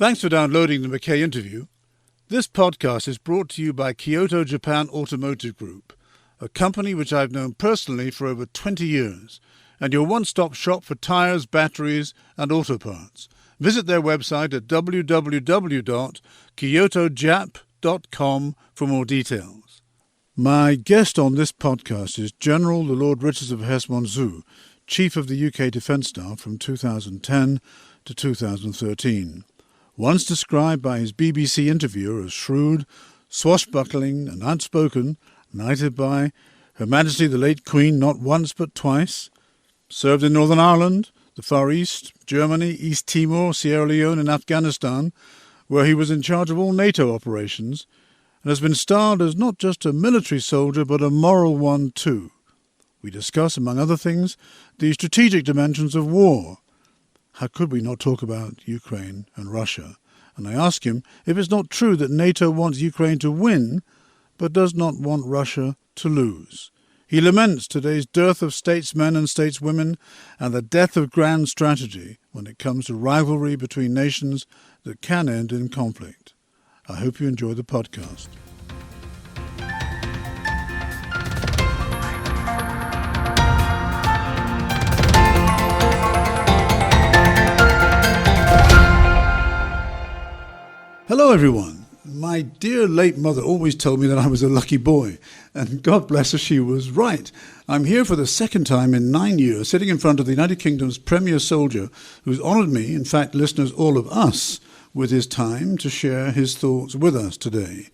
Thanks for downloading the McKay interview. This podcast is brought to you by Kyoto Japan Automotive Group, a company which I've known personally for over 20 years, and your one-stop shop for tyres, batteries, and auto parts. Visit their website at www.kyotojap.com for more details. My guest on this podcast is General the Lord Richards of Herstmonceux, Chief of the UK Defence Staff from 2010 to 2013. Once described by his BBC interviewer as shrewd, swashbuckling and outspoken, knighted by Her Majesty the late Queen not once but twice, served in Northern Ireland, the Far East, Germany, East Timor, Sierra Leone and Afghanistan, where he was in charge of all NATO operations, and has been styled as not just a military soldier but a moral one too. We discuss, among other things, the strategic dimensions of war. How could we not talk about Ukraine and Russia? And I ask him if it's not true that NATO wants Ukraine to win, but does not want Russia to lose. He laments today's dearth of statesmen and stateswomen and the death of grand strategy when it comes to rivalry between nations that can end in conflict. I hope you enjoy the podcast. Hello everyone. My dear late mother always told me that I was a lucky boy, and God bless her, she was right. I'm here for the second time in 9 years, sitting in front of the United Kingdom's premier soldier, who's honoured me, in fact listeners, all of us, with his time to share his thoughts with us today.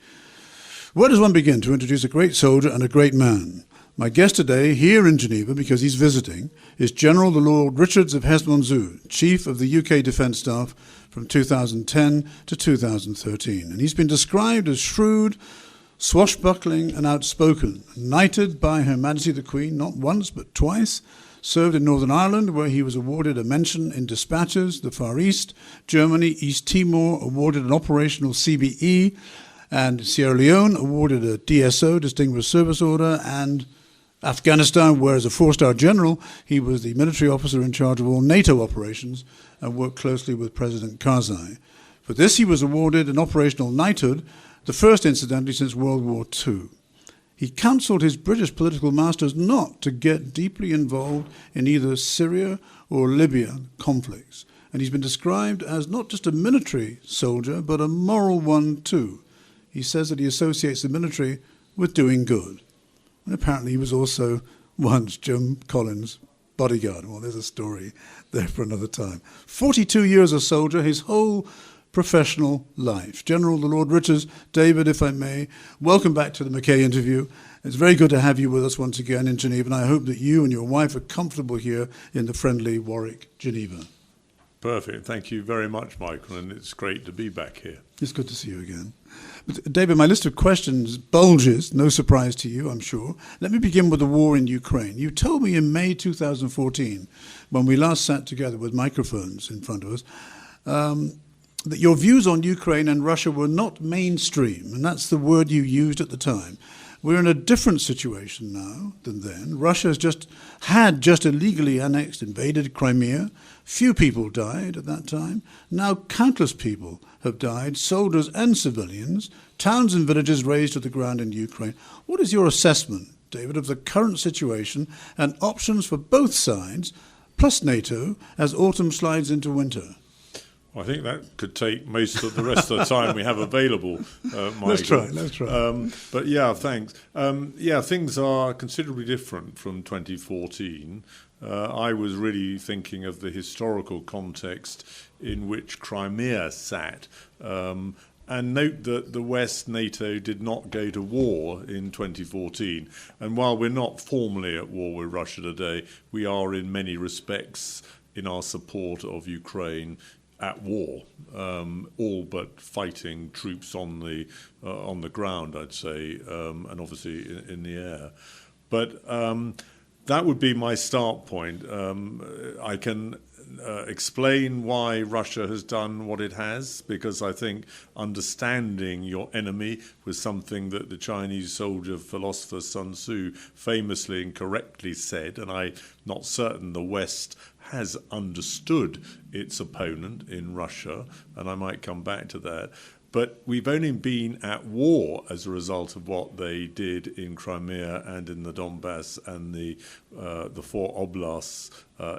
Where does one begin to introduce a great soldier and a great man? My guest today, here in Geneva, because he's visiting, is General the Lord Richards of Herstmonceux, Chief of the UK Defence Staff from 2010 to 2013. And he's been described as shrewd, swashbuckling and outspoken, knighted by Her Majesty the Queen not once but twice, served in Northern Ireland where he was awarded a mention in dispatches, the Far East, Germany, East Timor, awarded an operational CBE, and Sierra Leone awarded a DSO, Distinguished Service Order, and Afghanistan, where as a four-star general, he was the military officer in charge of all NATO operations and worked closely with President Karzai. For this, he was awarded an operational knighthood, the first, incidentally, since World War II. He counselled his British political masters not to get deeply involved in either Syria or Libya conflicts. And he's been described as not just a military soldier, but a moral one too. He says that he associates the military with doing good. And apparently he was also once Jim Collins' bodyguard. Well, there's a story there for another time. 42 years a soldier, his whole professional life. General the Lord Richards, David, if I may, welcome back to the McKay interview. It's very good to have you with us once again in Geneva, and I hope that you and your wife are comfortable here in the friendly Warwick, Geneva. Perfect. Thank you very much, Michael, and it's great to be back here. It's good to see you again. But David, my list of questions bulges, no surprise to you, I'm sure. Let me begin with the war in Ukraine. You told me in May 2014, when we last sat together with microphones in front of us, that your views on Ukraine and Russia were not mainstream, and that's the word you used at the time. We're in a different situation now than then. Russia has just illegally annexed, invaded Crimea. Few people died at that time. Now countless people have died, soldiers and civilians, towns and villages razed to the ground in Ukraine. What is your assessment, David, of the current situation and options for both sides, plus NATO, as autumn slides into winter? I think that could take most of the rest of the time we have available, Michael. Let's try. But yeah, thanks. Things are considerably different from 2014. I was really thinking of the historical context in which Crimea sat. And note that the West, NATO, did not go to war in 2014. And while we're not formally at war with Russia today, we are in many respects in our support of Ukraine at war, all but fighting troops on the ground, I'd say, and obviously in the air. But that would be my start point. I can explain why Russia has done what it has, because I think understanding your enemy was something that the Chinese soldier philosopher Sun Tzu famously and correctly said, and I'm not certain the West has understood its opponent in Russia, and I might come back to that. But we've only been at war as a result of what they did in Crimea and in the Donbass and the four oblasts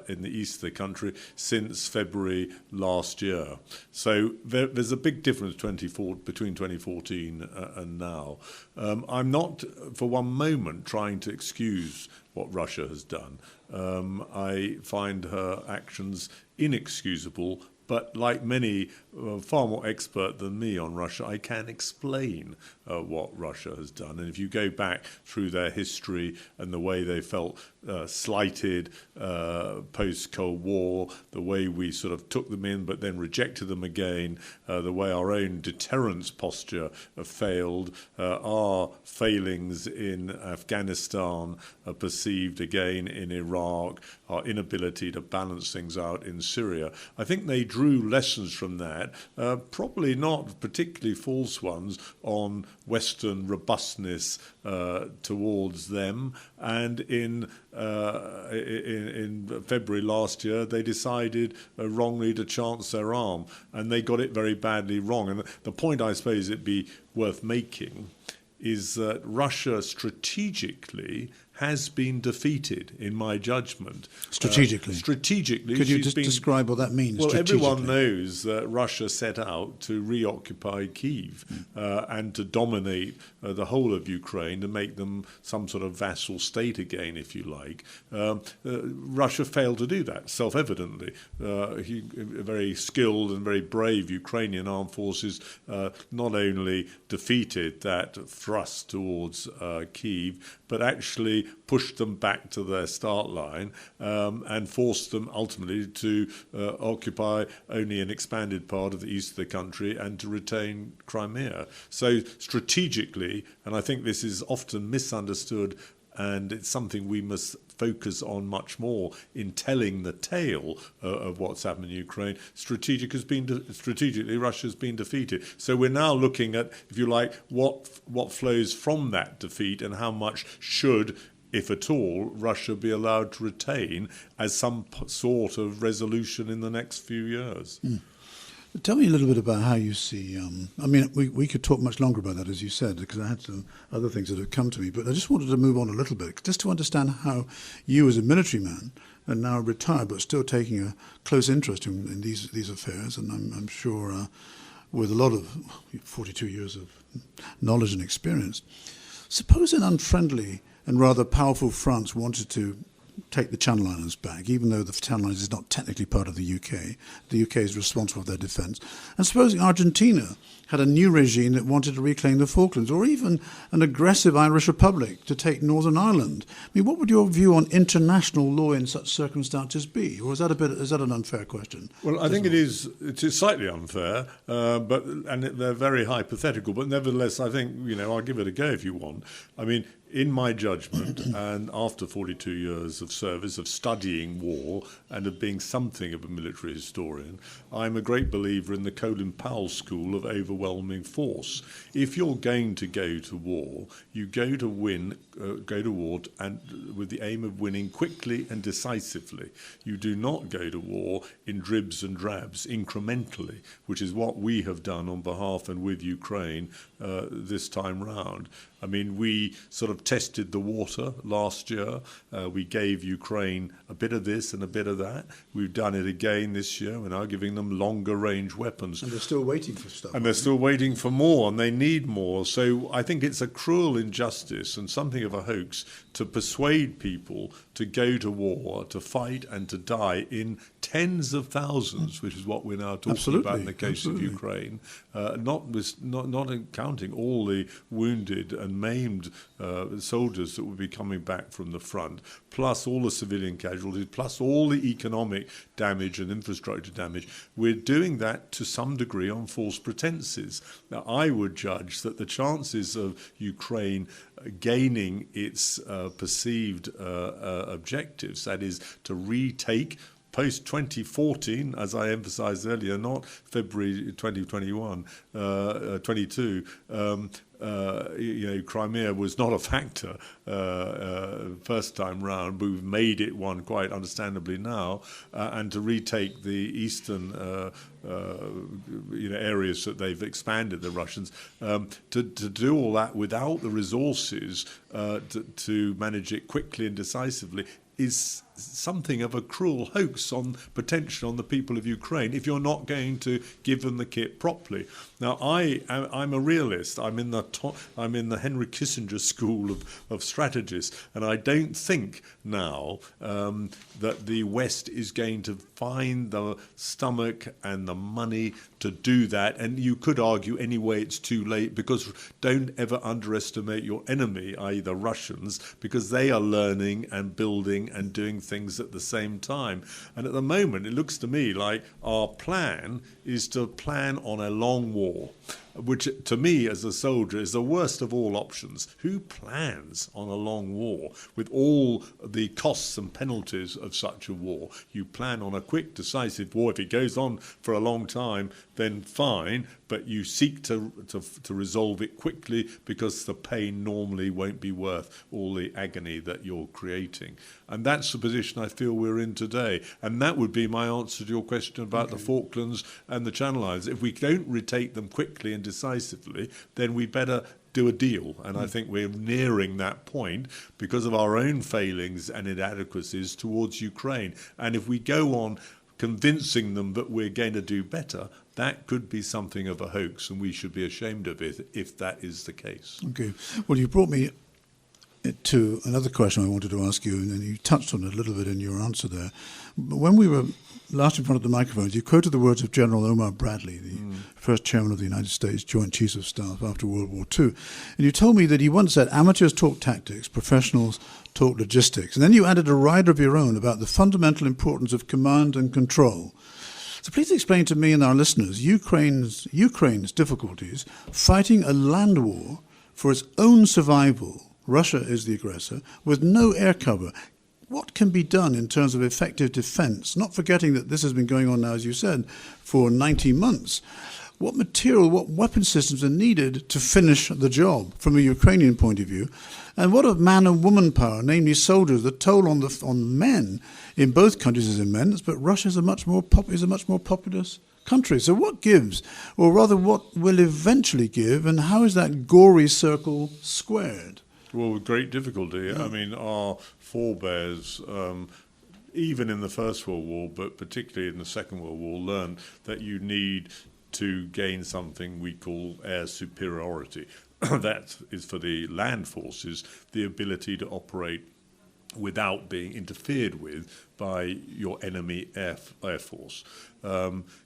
in the east of the country since February last year. So there's a big difference between 2014 and now. I'm not for one moment trying to excuse what Russia has done. I find her actions inexcusable, but like many far more expert than me on Russia, I can explain what Russia has done. And if you go back through their history and the way they felt slighted post-Cold War, the way we sort of took them in but then rejected them again, the way our own deterrence posture failed, our failings in Afghanistan perceived again in Iraq, our inability to balance things out in Syria. I think they drew lessons from that, probably not particularly false ones, on Western robustness towards them. And in February last year, they decided wrongly to chance their arm, and they got it very badly wrong. And the point I suppose it'd be worth making is that Russia strategically has been defeated, in my judgment. Strategically? Strategically. Could you just describe what that means? Well, everyone knows that Russia set out to reoccupy Kyiv and to dominate the whole of Ukraine, to make them some sort of vassal state again, if you like. Russia failed to do that, self-evidently. Very skilled and very brave Ukrainian armed forces not only defeated that thrust towards Kyiv, but actually pushed them back to their start line and forced them ultimately to occupy only an expanded part of the east of the country and to retain Crimea. So strategically, and I think this is often misunderstood, and it's something we must focus on much more in telling the tale of what's happened in Ukraine. Strategically, Russia's been defeated. So we're now looking at, if you like, what flows from that defeat and how much should, if at all, Russia be allowed to retain as some sort of resolution in the next few years. Mm. Tell me a little bit about how you see, we could talk much longer about that, as you said, because I had some other things that have come to me, but I just wanted to move on a little bit, just to understand how you as a military man, and now retired, but still taking a close interest in these affairs, and I'm sure with a lot of 42 years of knowledge and experience, suppose an unfriendly and rather powerful France wanted to take the Channel Islands back, even though the Channel Islands is not technically part of the UK. The UK is responsible for their defence. And supposing Argentina had a new regime that wanted to reclaim the Falklands, or even an aggressive Irish Republic to take Northern Ireland. I mean, what would your view on international law in such circumstances be? Or is that an unfair question? Well, I think it is slightly unfair, and they're very hypothetical, but nevertheless, I think, I'll give it a go if you want. I mean, in my judgment, and after 42 years of service, of studying war, and of being something of a military historian, I'm a great believer in the Colin Powell school of overwhelming force. If you're going to go to war, you go to war and with the aim of winning quickly and decisively. You do not go to war in dribs and drabs, incrementally, which is what we have done on behalf and with Ukraine this time round. I mean, we sort of tested the water last year. We gave Ukraine a bit of this and a bit of that. We've done it again this year. We're now giving them longer range weapons. And they're still waiting for stuff. And they're still waiting for more, and they need more. So I think it's a cruel injustice and something of a hoax to persuade people to go to war, to fight and to die in tens of thousands, which is what we're now talking about in the case of Ukraine, not counting all the wounded and maimed soldiers that will be coming back from the front, plus all the civilian casualties, plus all the economic damage and infrastructure damage. We're doing that to some degree on false pretenses. Now, I would judge that the chances of Ukraine gaining its perceived objectives, that is, to retake post-2014, as I emphasised earlier, not February 2021, 22, Crimea was not a factor first time round, but we've made it one quite understandably now, and to retake the eastern areas that they've expanded, the Russians, to do all that without the resources to manage it quickly and decisively is something of a cruel hoax on potential on the people of Ukraine if you're not going to give them the kit properly. Now, I'm a realist. I'm in the Henry Kissinger school of strategists, and I don't think now that the West is going to find the stomach and the money to do that. And you could argue anyway it's too late, because don't ever underestimate your enemy, i.e. the Russians, because they are learning and building and doing things at the same time. And at the moment, it looks to me like our plan is to plan on a long war, which to me as a soldier is the worst of all options. Who plans on a long war with all the costs and penalties of such a war? You plan on a quick, decisive war. If it goes on for a long time, then fine, but you seek to resolve it quickly, because the pain normally won't be worth all the agony that you're creating. And that's the position I feel we're in today. And that would be my answer to your question about the Falklands and the Channel Islands. If we don't retake them quickly and decisively, then we better do a deal. And I think we're nearing that point because of our own failings and inadequacies towards Ukraine. And if we go on convincing them that we're going to do better, that could be something of a hoax, and we should be ashamed of it if that is the case. Okay. Well, you brought me to another question I wanted to ask you, and you touched on it a little bit in your answer there. But when we were last in front of the microphones, you quoted the words of General Omar Bradley, the first chairman of the United States Joint Chiefs of Staff after World War II. And you told me that he once said, amateurs talk tactics, professionals talk logistics. And then you added a rider of your own about the fundamental importance of command and control. So please explain to me and our listeners Ukraine's difficulties fighting a land war for its own survival. Russia is the aggressor, with no air cover. What can be done in terms of effective defense? Not forgetting that this has been going on now, as you said, for 90 months. What material, what weapon systems are needed to finish the job from a Ukrainian point of view? And what of man and woman power, namely soldiers? The toll on men in both countries is immense, but Russia is a much more populous country. So what gives, or rather what will eventually give, and how is that gory circle squared? Well, with great difficulty. Yeah. I mean, our forebears, even in the First World War, but particularly in the Second World War, learned that you need to gain something we call air superiority. That is, for the land forces, the ability to operate without being interfered with by your enemy air force.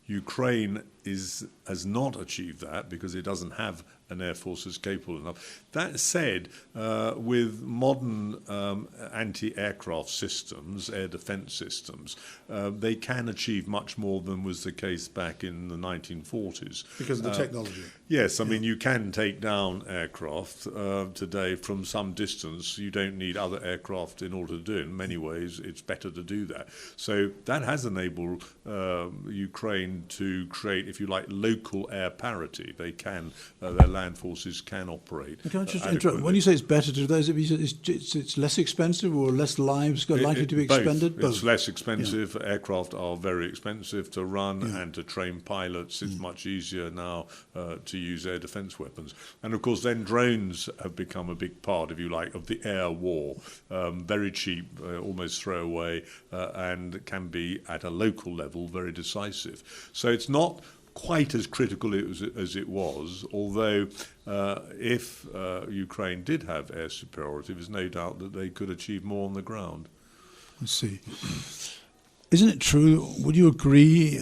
Ukraine has not achieved that because it doesn't have an air force that's capable enough. That said, with modern anti-aircraft systems, air defense systems, they can achieve much more than was the case back in the 1940s. Because of the technology. Yes, I mean, you can take down aircraft today from some distance. You don't need other aircraft in order to do it. In many ways, it's better to do that. So that has enabled Ukraine to create, if you like, local air parity. They can, their land forces can operate. Can I just interrupt? When you say it's better to do that, it's less expensive or less lives likely to be expended? Both. It's less expensive. Yeah. Aircraft are very expensive to run and to train pilots. It's much easier now to use air defense weapons. And of course, then drones have become a big part, if you like, of the air war. Very cheap, almost throwaway, and can be at a local level very decisive. So it's not quite as critical as it was, although if Ukraine did have air superiority, there's no doubt that they could achieve more on the ground. I see. Isn't it true, would you agree,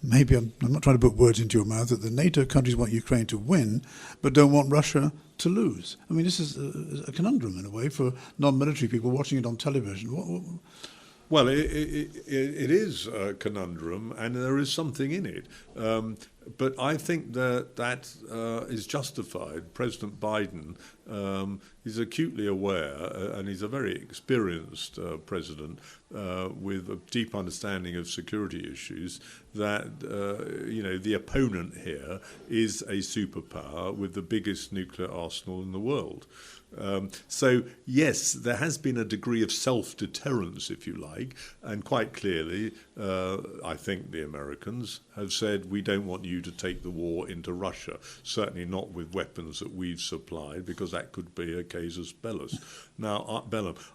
maybe I'm not trying to put words into your mouth, that the NATO countries want Ukraine to win, but don't want Russia to lose? I mean, this is a conundrum in a way for non-military people watching it on television. Well, it is a conundrum, and there is something in it. But I think that is justified. President Biden is acutely aware, and he's a very experienced president with a deep understanding of security issues, that the opponent here is a superpower with the biggest nuclear arsenal in the world. So, yes, there has been a degree of self-deterrence, if you like, and quite clearly, I think the Americans have said, we don't want you to take the war into Russia, certainly not with weapons that we've supplied, because that could be a casus belli. Now,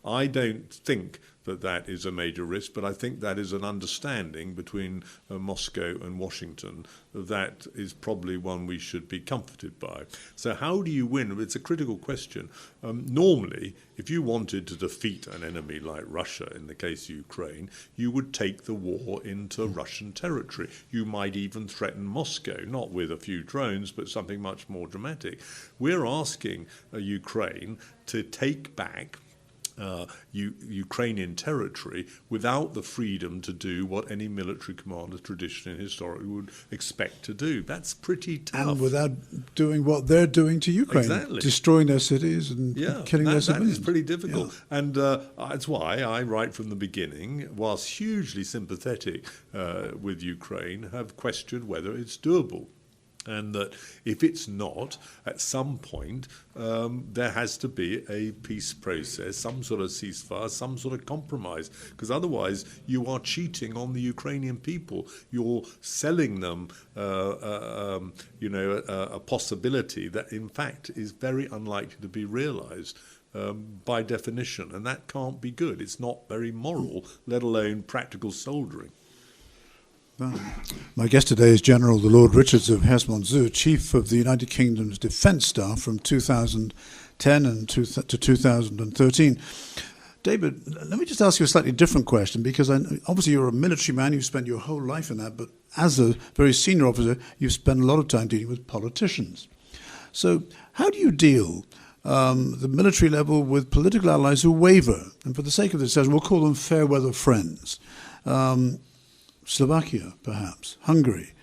I don't think that is a major risk, but I think that is an understanding between Moscow and Washington that is probably one we should be comforted by. So how do you win? It's a critical question. Normally, if you wanted to defeat an enemy like Russia, in the case of Ukraine, you would take the war into Russian territory. You might even threaten Moscow, not with a few drones, but something much more dramatic. We're asking Ukraine to take back Ukrainian territory without the freedom to do what any military commander traditionally and historically would expect to do. That's pretty tough. And without doing what they're doing to Ukraine, exactly. Destroying their cities and killing their civilians. That is pretty difficult. Yeah. And that's why I, right from the beginning, whilst hugely sympathetic with Ukraine, have questioned whether it's doable. And that if it's not, at some point, there has to be a peace process, some sort of ceasefire, some sort of compromise, because otherwise you are cheating on the Ukrainian people. You're selling them, a possibility that, in fact, is very unlikely to be realised. By definition, and that can't be good. It's not very moral, let alone practical soldiering. My guest today is General the Lord Richards of Herstmonceux, Chief of the United Kingdom's Defence Staff from 2010 to 2013. David, let me just ask you a slightly different question, because obviously you're a military man, you've spent your whole life in that, but as a very senior officer, you've spent a lot of time dealing with politicians. So how do you deal the military level with political allies who waver? And for the sake of this, we'll call them fair weather friends. Slovakia, perhaps, Hungary,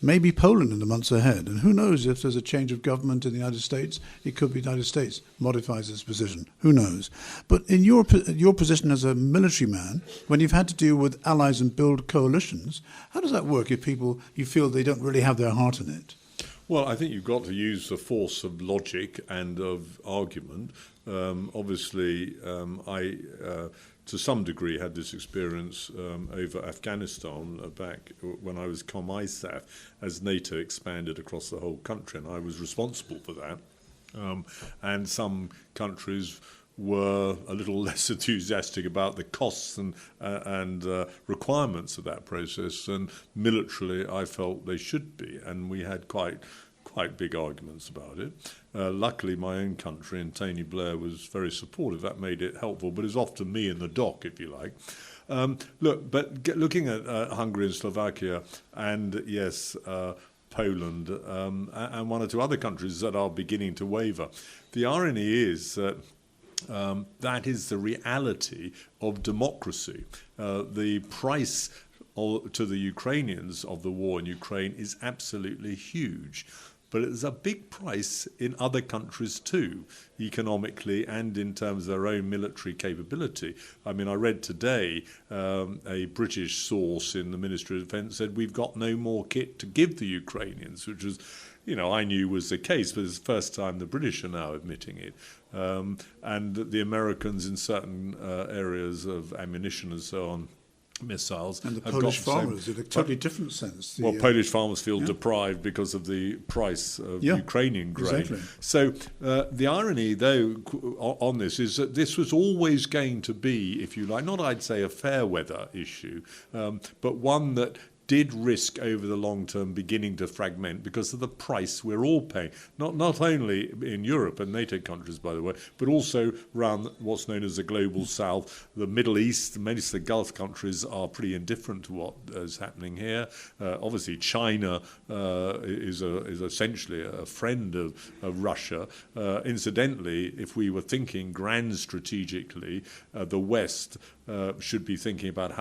maybe Poland in the months ahead. And who knows if there's a change of government in the United States, it could be the United States modifies its position. Who knows? But in your position as a military man, when you've had to deal with allies and build coalitions, how does that work if you feel they don't really have their heart in it? Well, I think you've got to use the force of logic and of argument. Obviously, I to some degree had this experience over Afghanistan back when I was ComISAF, as NATO expanded across the whole country, and I was responsible for that. And some countries were a little less enthusiastic about the costs and requirements of that process, and militarily I felt they should be, and we had quite big arguments about it. Luckily, my own country and Tony Blair was very supportive. That made it helpful, but it's often me in the dock, if you like. Looking at Hungary and Slovakia, and yes, Poland, and one or two other countries that are beginning to waver, the irony is that that is the reality of democracy. The price to the Ukrainians of the war in Ukraine is absolutely huge. But it's a big price in other countries too, economically and in terms of their own military capability. I mean, I read today a British source in the Ministry of Defence said we've got no more kit to give the Ukrainians, which was, I knew was the case, but it's the first time the British are now admitting it. And the Americans in certain areas of ammunition and so on, missiles. And the Polish farmers, in a totally different sense. Polish farmers feel deprived because of the price of Ukrainian grain. Exactly. So the irony, though, on this is that this was always going to be, if you like, not I'd say a fair weather issue, but one that did risk over the long term beginning to fragment because of the price we're all paying, not only in Europe and NATO countries, by the way, but also around what's known as the global south. The Middle East, most of the Gulf countries are pretty indifferent to what is happening here. Obviously, China is essentially a friend of Russia. Incidentally, if we were thinking grand strategically, the West should be thinking about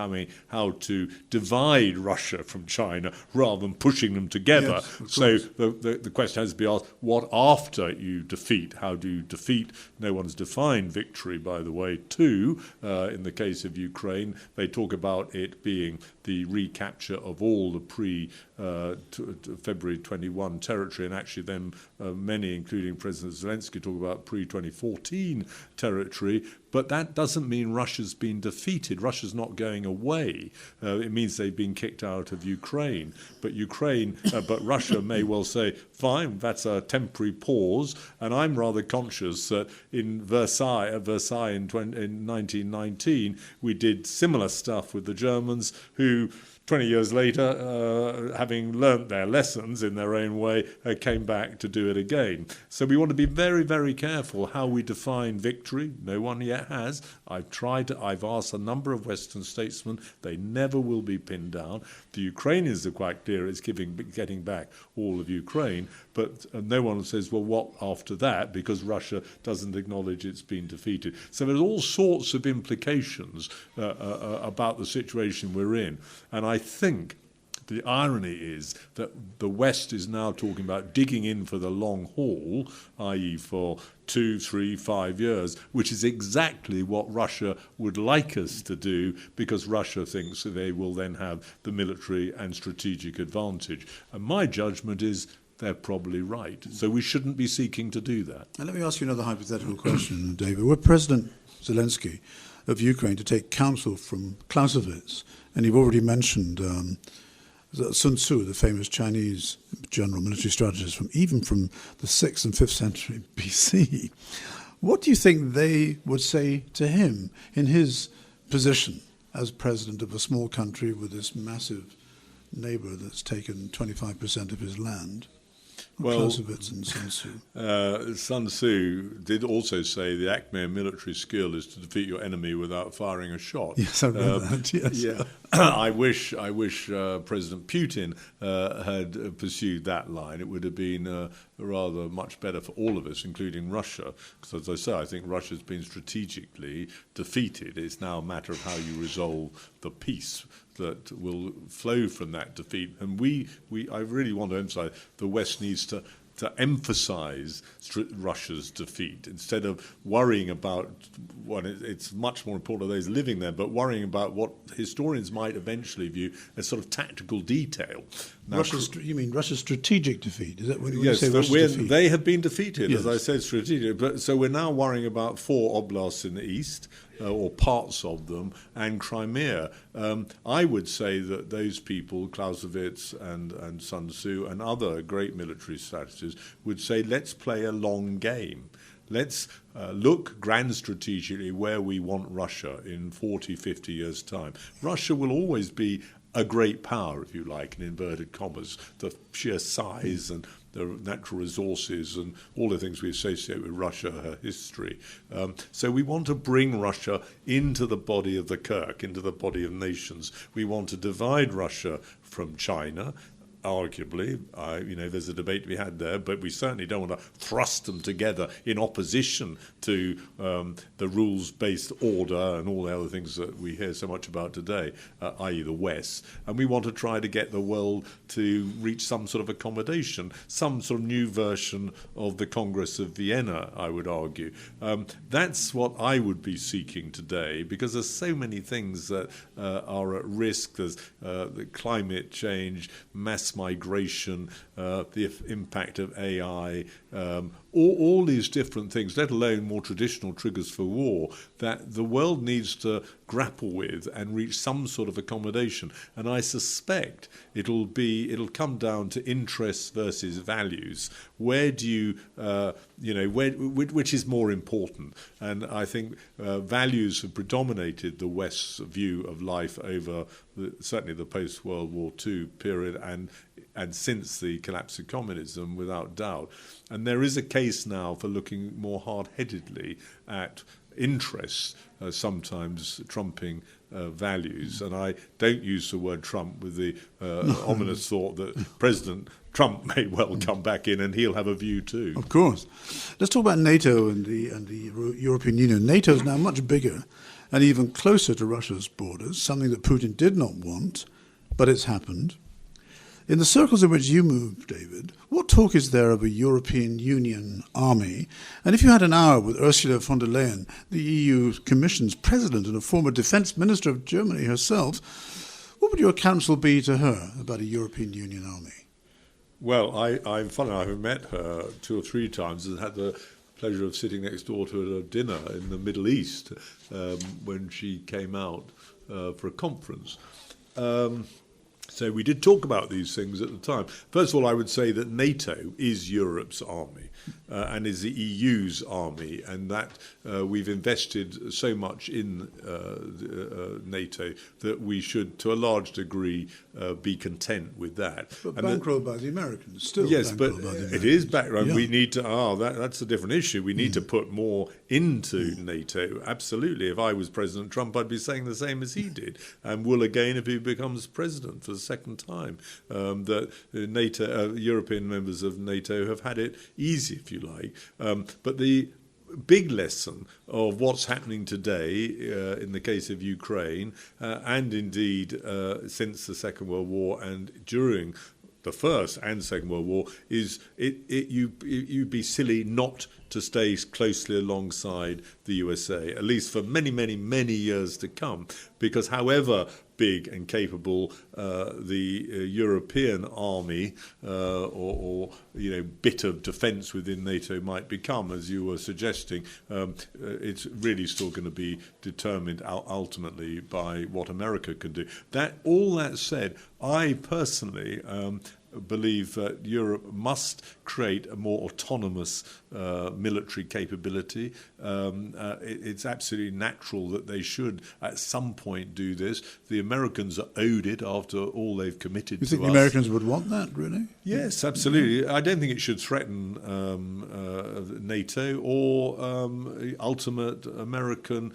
how to divide Russia Russia from China rather than pushing them together. Yes, so the question has to be asked, what after you defeat? How do you defeat? No one's defined victory, by the way, too. In the case of Ukraine, they talk about it being the recapture of all the February 21 territory, and actually then many, including President Zelensky, talk about pre-2014 territory. But that doesn't mean Russia's been defeated. Russia's not going away. It means they've been kicked out of Ukraine. But Russia may well say, fine, that's a temporary pause. And I'm rather conscious that in Versailles in 1919, we did similar stuff with the Germans, who 20 years later, having learnt their lessons in their own way, came back to do it again. So we want to be very, very careful how we define victory. No one yet has. I've asked a number of Western statesmen. They never will be pinned down. The Ukrainians are quite clear it's getting back all of Ukraine, but no one says, well, what after that? Because Russia doesn't acknowledge it's been defeated. So there's all sorts of implications about the situation we're in. And I think the irony is that the West is now talking about digging in for the long haul, i.e. for 2, 3, 5 years, which is exactly what Russia would like us to do, because Russia thinks that they will then have the military and strategic advantage. And my judgment is they're probably right. So we shouldn't be seeking to do that. And let me ask you another hypothetical question, David. Were President Zelensky of Ukraine to take counsel from Clausewitz, and you've already mentioned Sun Tzu, the famous Chinese general military strategist even from the 6th and 5th century BC. What do you think they would say to him in his position as president of a small country with this massive neighbour that's taken 25% of his land? Well, Clausewitz and Sun Tzu. Sun Tzu did also say the acme of military skill is to defeat your enemy without firing a shot. Yes, I read that. Yes. Yeah. I wish President Putin had pursued that line. It would have been rather much better for all of us, including Russia. Because, as I say, I think Russia's been strategically defeated. It's now a matter of how you resolve the peace that will flow from that defeat. And I really want to emphasize the West needs to emphasize Russia's defeat instead of worrying about what it's much more important to those living there, but worrying about what historians might eventually view as sort of tactical detail. Now, you mean Russia's strategic defeat? Is that what you yes, say? Russia's defeat? They have been defeated, yes. As I said, strategic. But so we're now worrying about 4 oblasts in the east, or parts of them, and Crimea. I would say that those people, Clausewitz and Sun Tzu and other great military strategists, would say, let's play a long game. Let's look grand strategically where we want Russia in 40, 50 years' time. Russia will always be a great power, if you like, in inverted commas, the sheer size and the natural resources and all the things we associate with Russia, her history. So we want to bring Russia into the body of the Kirk, into the body of nations. We want to divide Russia from China. Arguably, there's a debate to be had there, but we certainly don't want to thrust them together in opposition to the rules-based order and all the other things that we hear so much about today, i.e. the West. And we want to try to get the world to reach some sort of accommodation, some sort of new version of the Congress of Vienna, I would argue. That's what I would be seeking today, because there's so many things that are at risk. There's the climate change, mass migration, the impact of AI, all these different things, let alone more traditional triggers for war, that the world needs to grapple with and reach some sort of accommodation. And I suspect it'll come down to interests versus values. Where do you, which is more important? And I think values have predominated the West's view of life over certainly the post-World War II period and since the collapse of communism, without doubt. And there is a case now for looking more hard-headedly at interests, sometimes trumping values. And I don't use the word Trump with the ominous thought that President Trump may well come back in and he'll have a view too. Of course. Let's talk about NATO and the European Union. NATO is now much bigger and even closer to Russia's borders, something that Putin did not want. but it's happened. In the circles in which you move, David, what talk is there of a European Union army? And if you had an hour with Ursula von der Leyen, the EU Commission's president and a former defence minister of Germany herself, what would your counsel be to her about a European Union army? Well, I'm funny. I've met her 2 or 3 times and had the pleasure of sitting next door to her at a dinner in the Middle East when she came out for a conference. So we did talk about these things at the time. First of all, I would say that NATO is Europe's army and is the EU's army, and that we've invested so much in NATO that we should, to a large degree, be content with that. But bankrolled by the Americans, still. Yes, but it is background. Yeah. We need to. That's a different issue. We need to put more into NATO. Absolutely. If I was President Trump, I'd be saying the same as he did, and will again if he becomes president for the second time. That NATO, European members of NATO, have had it easy, if you like. But the big lesson of what's happening today in the case of Ukraine and indeed since the Second World War and during the First and Second World War is you'd be silly not to stay closely alongside the USA, at least for many, many, many years to come, because however big and capable the European army or bit of defence within NATO might become, as you were suggesting, it's really still going to be determined ultimately by what America can do. All that said, I personally believe that Europe must create a more autonomous military capability. It's absolutely natural that they should at some point do this. The Americans are owed it after all they've committed to us. You think the Americans would want that, really? Yes, absolutely. I don't think it should threaten NATO or ultimate American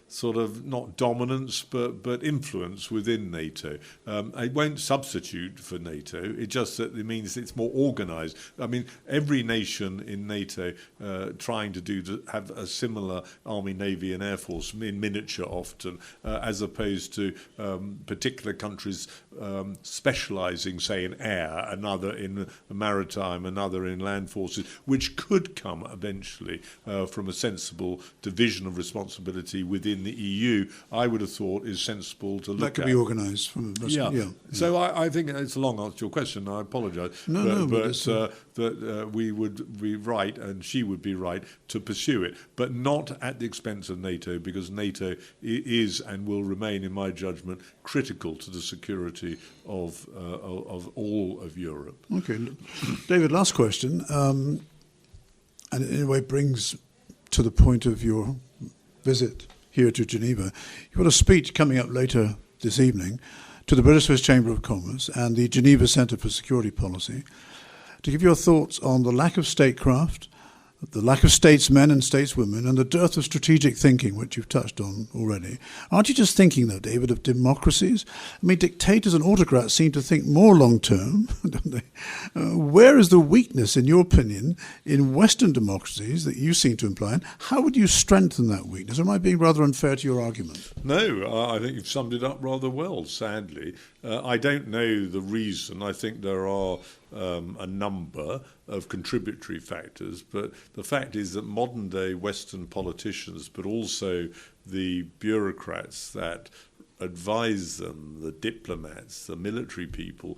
sort of not dominance but influence within NATO. It won't substitute for NATO. It just that it means it's more organised. I mean, every nation in NATO trying to have a similar army, navy, and air force in miniature often, as opposed to particular countries specialising, say, in air, another in maritime, another in land forces, which could come eventually from a sensible division of responsibility within the EU. I would have thought is sensible to look at. That could be organised from. Yeah. So I think it's a long answer to your question. I apologise. That we would be right, and she would be right to pursue it, but not at the expense of NATO, because NATO is and will remain, in my judgment, critical to the security of all of Europe. Okay, David. Last question, and it in a way brings to the point of your visit here to Geneva. You've got a speech coming up later this evening to the British Swiss Chamber of Commerce and the Geneva Centre for Security Policy to give your thoughts on the lack of statecraft, the lack of statesmen and stateswomen, and the dearth of strategic thinking, which you've touched on already. Aren't you just thinking, though, David, of democracies? I mean, dictators and autocrats seem to think more long-term, don't they? Where is the weakness, in your opinion, in Western democracies that you seem to imply? And how would you strengthen that weakness? Or am I being rather unfair to your argument? No, I think you've summed it up rather well, sadly. I don't know the reason. I think there are a number of contributory factors, but the fact is that modern-day Western politicians, but also the bureaucrats that advise them, the diplomats, the military people,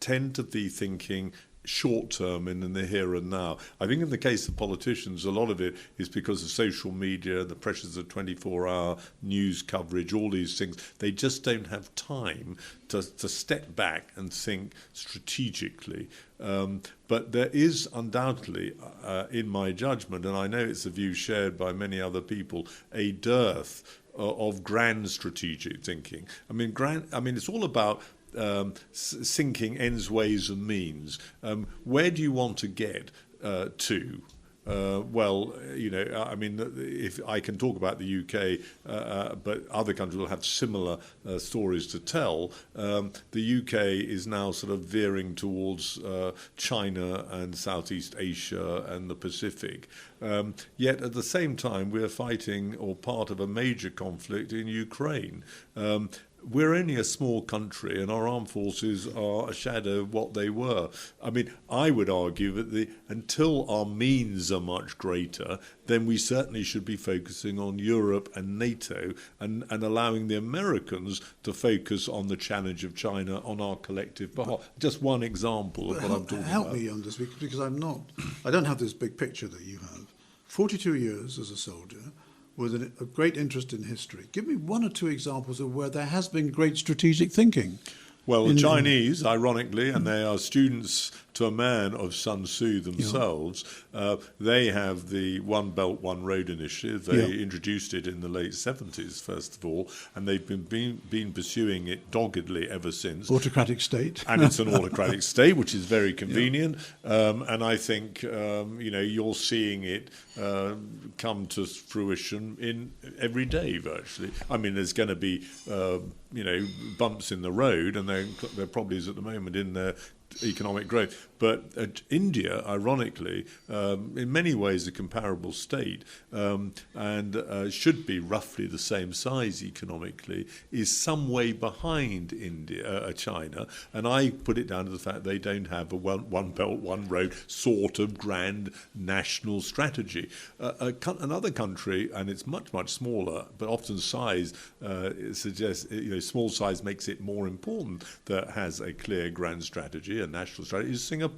tend to be thinking short-term and in the here and now. I think in the case of politicians, a lot of it is because of social media, the pressures of 24-hour news coverage, all these things. They just don't have time to step back and think strategically. But there is undoubtedly, in my judgment, and I know it's a view shared by many other people, a dearth of grand strategic thinking. I mean, it's all about sinking ends, ways and means. Where do you want to get to? If I can talk about the UK, but other countries will have similar stories to tell. The UK is now sort of veering towards China and Southeast Asia and the Pacific. Yet at the same time, we're fighting or part of a major conflict in Ukraine. we're only a small country and our armed forces are a shadow of what they were. I mean, I would argue that until our means are much greater, then we certainly should be focusing on Europe and NATO and allowing the Americans to focus on the challenge of China on our collective behalf. Just one example of what I'm talking about. Help me on this, because I don't have this big picture that you have. 42 years as a soldier, with a great interest in history. Give me one or two examples of where there has been great strategic thinking. Well, the Chinese, ironically, and they are students to a man of Sun Tzu themselves, they have the One Belt, One Road initiative. They introduced it in the late 70s, first of all, and they've been pursuing it doggedly ever since. Autocratic state. And it's an autocratic state, which is very convenient. And I think, you're seeing it come to fruition in every day, virtually. I mean, there's going to be, bumps in the road, and there probably is at the moment in their economic growth. But India, ironically, in many ways a comparable state, and should be roughly the same size economically, is some way behind China. And I put it down to the fact they don't have a one belt, one road sort of grand national strategy. Another country, and it's much, much smaller, but often size suggests, small size makes it more important, that has a clear grand strategy, a national strategy, is Singapore.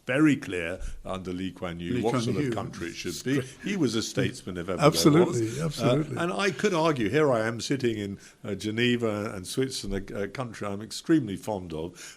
Very clear under Lee Kuan Yew what sort of country it should be. He was a statesman if ever there was. Absolutely. And I could argue, here I am sitting in Geneva and Switzerland, a country I'm extremely fond of,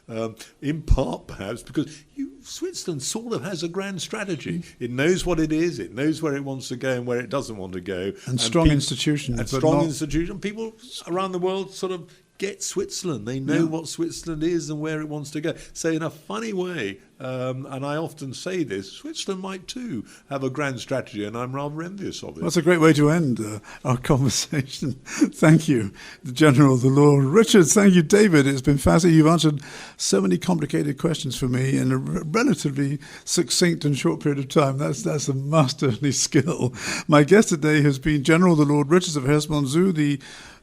in part perhaps because Switzerland sort of has a grand strategy. It knows what it is, it knows where it wants to go and where it doesn't want to go. And strong institutions. And strong institutions. People around the world sort of get Switzerland. They know what Switzerland is and where it wants to go. So in a funny way, and I often say this, Switzerland might too have a grand strategy, and I'm rather envious of it. That's a great way to end our conversation. Thank you, the General of the Lord Richards. Thank you, David. It's been fascinating. You've answered so many complicated questions for me in a relatively succinct and short period of time. That's a masterly skill. My guest today has been General of the Lord Richards of Herstmonceux, the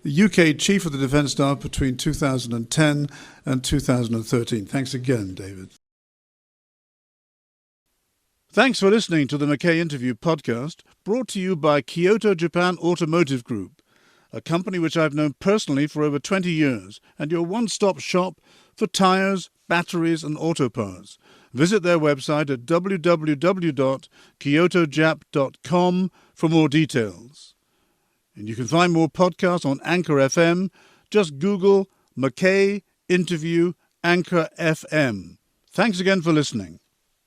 UK Chief of the Defence Staff between 2010 and 2013. Thanks again, David. Thanks for listening to the Mackay Interview podcast, brought to you by Kyoto Japan Automotive Group, a company which I've known personally for over 20 years, and your one-stop shop for tyres, batteries and auto parts. Visit their website at www.kyotojap.com for more details. And you can find more podcasts on Anchor FM. Just Google Mackay Interview Anchor FM. Thanks again for listening.